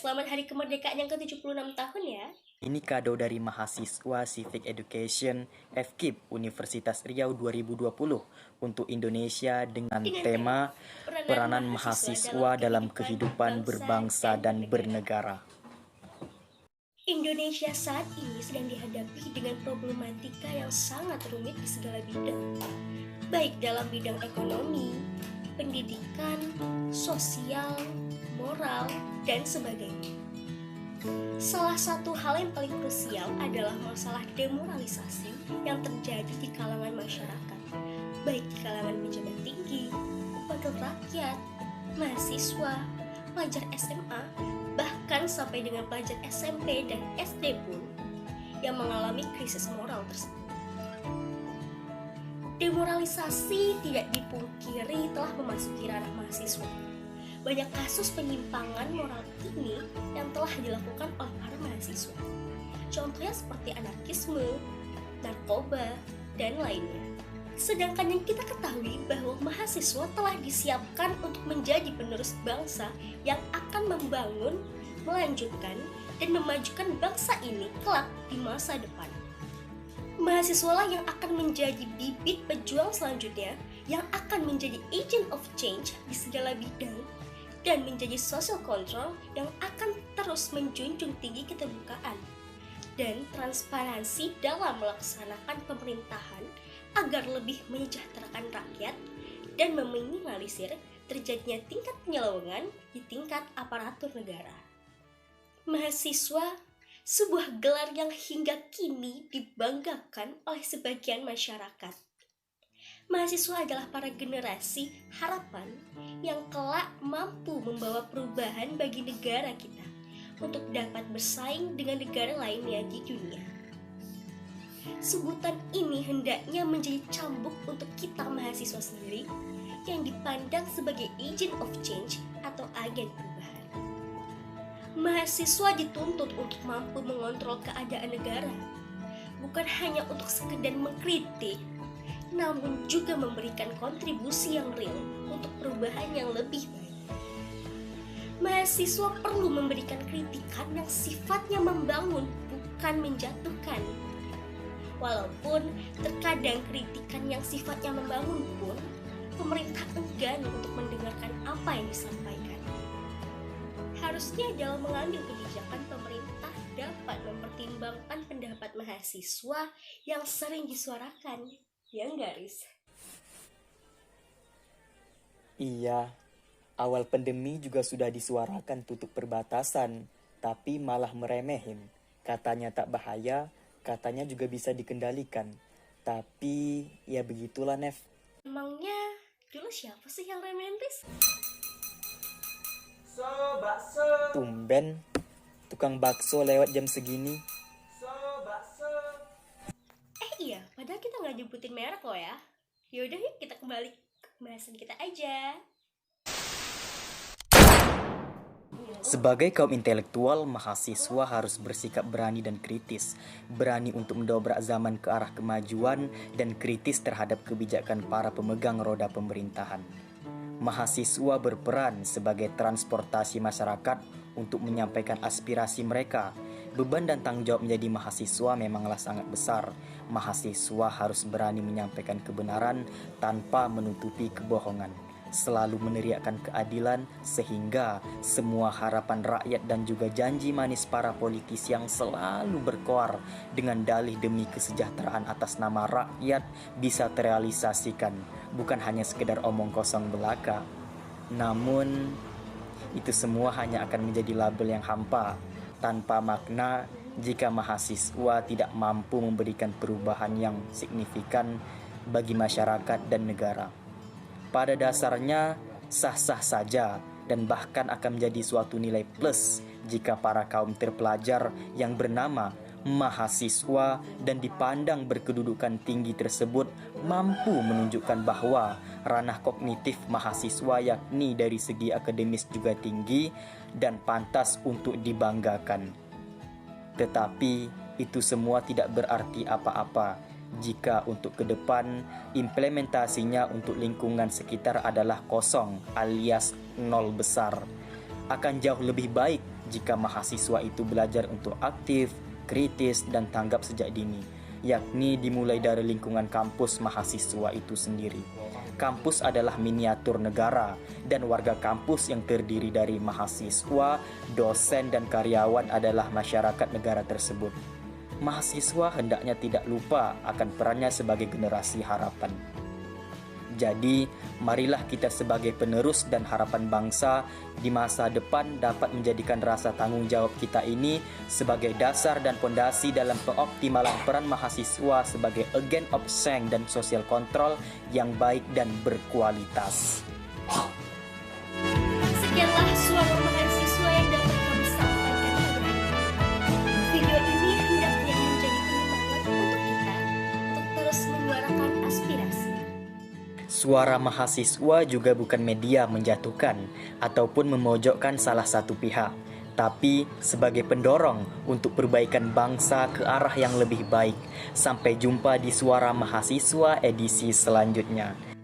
selamat hari kemerdekaan yang ke-76 tahun ya. Ini kado dari mahasiswa Civic Education FKIP Universitas Riau 2020 untuk Indonesia dengan tema Peranan Mahasiswa dalam Kehidupan Berbangsa dan Bernegara. Indonesia saat ini sedang dihadapi dengan problematika yang sangat rumit di segala bidang, baik dalam bidang ekonomi, pendidikan, sosial, moral, dan sebagainya. Salah satu hal yang paling krusial adalah masalah demoralisasi yang terjadi di kalangan masyarakat, baik di kalangan pejabat tinggi, wakil rakyat, mahasiswa, pelajar SMA, bahkan sampai dengan pelajar SMP dan SD pun yang mengalami krisis moral tersebut. Demoralisasi tidak dipungkiri telah memasuki ranah mahasiswa. Banyak kasus penyimpangan moral ini yang telah dilakukan oleh para mahasiswa. Contohnya seperti anarkisme, narkoba, dan lainnya. Sedangkan yang kita ketahui bahwa mahasiswa telah disiapkan untuk menjadi penerus bangsa yang akan membangun, melanjutkan, dan memajukan bangsa ini kelak di masa depan. Mahasiswalah yang akan menjadi bibit pejuang selanjutnya yang akan menjadi agent of change di segala bidang dan menjadi social control yang akan terus menjunjung tinggi keterbukaan dan transparansi dalam melaksanakan pemerintahan agar lebih menyejahterakan rakyat dan meminimalisir terjadinya tingkat penyelewengan di tingkat aparatur negara. Mahasiswa, sebuah gelar yang hingga kini dibanggakan oleh sebagian masyarakat. Mahasiswa adalah para generasi harapan yang kelak mampu membawa perubahan bagi negara kita untuk dapat bersaing dengan negara lainnya di dunia. Sebutan ini hendaknya menjadi cambuk untuk kita mahasiswa sendiri yang dipandang sebagai agent of change atau agen perubahan. Mahasiswa dituntut untuk mampu mengontrol keadaan negara, bukan hanya untuk sekedar mengkritik, namun juga memberikan kontribusi yang real untuk perubahan yang lebih baik. Mahasiswa perlu memberikan kritikan yang sifatnya membangun, bukan menjatuhkan. Walaupun terkadang kritikan yang sifatnya membangun pun, pemerintah enggan untuk mendengarkan apa yang disampaikan. Harusnya dalam mengambil kebijakan, pemerintah dapat mempertimbangkan pendapat mahasiswa yang sering disuarakan. Ya enggak, Riz? Iya, awal pandemi juga sudah disuarakan tutup perbatasan, tapi malah meremehin. Katanya tak bahaya, katanya juga bisa dikendalikan. Tapi ya begitulah, Nef. Emangnya dulu siapa sih yang remehin, Riz? Bakso. Tumben, tukang bakso lewat jam segini. Iya, padahal kita nggak nyebutin merek loh ya. Yaudah yuk kita kembali ke pembahasan kita aja. Sebagai kaum intelektual, mahasiswa harus bersikap berani dan kritis. Berani untuk mendobrak zaman ke arah kemajuan dan kritis terhadap kebijakan para pemegang roda pemerintahan. Mahasiswa berperan sebagai transportasi masyarakat untuk menyampaikan aspirasi mereka. Beban dan tanggung jawab menjadi mahasiswa memanglah sangat besar. Mahasiswa harus berani menyampaikan kebenaran tanpa menutupi kebohongan. Selalu meneriakkan keadilan sehingga semua harapan rakyat dan juga janji manis para politisi yang selalu berkoar dengan dalih demi kesejahteraan atas nama rakyat bisa terrealisasikan. Bukan hanya sekedar omong kosong belaka. Namun itu semua hanya akan menjadi label yang hampa, tanpa makna jika mahasiswa tidak mampu memberikan perubahan yang signifikan bagi masyarakat dan negara. Pada dasarnya sah-sah saja dan bahkan akan menjadi suatu nilai plus jika para kaum terpelajar yang bernama mahasiswa dan dipandang berkedudukan tinggi tersebut mampu menunjukkan bahwa ranah kognitif mahasiswa yakni dari segi akademis juga tinggi dan pantas untuk dibanggakan. Tetapi itu semua tidak berarti apa-apa jika untuk ke depan implementasinya untuk lingkungan sekitar adalah kosong alias nol besar. Akan jauh lebih baik jika mahasiswa itu belajar untuk aktif, kritis, dan tanggap sejak dini, yakni dimulai dari lingkungan kampus mahasiswa itu sendiri. Kampus adalah miniatur negara, dan warga kampus yang terdiri dari mahasiswa, dosen, dan karyawan adalah masyarakat negara tersebut. Mahasiswa hendaknya tidak lupa akan perannya sebagai generasi harapan. Jadi, marilah kita sebagai penerus dan harapan bangsa di masa depan dapat menjadikan rasa tanggung jawab kita ini sebagai dasar dan pondasi dalam pengoptimalan peran mahasiswa sebagai agen of change dan social control yang baik dan berkualitas. Sekianlah suara mahasiswa yang dapat kami sampaikan hari ini. Video ini hendaknya menjadi penyemangat untuk kita untuk terus menyuarakan aspirasi. Suara mahasiswa juga bukan media menjatuhkan ataupun memojokkan salah satu pihak, tapi sebagai pendorong untuk perbaikan bangsa ke arah yang lebih baik. Sampai jumpa di Suara Mahasiswa edisi selanjutnya.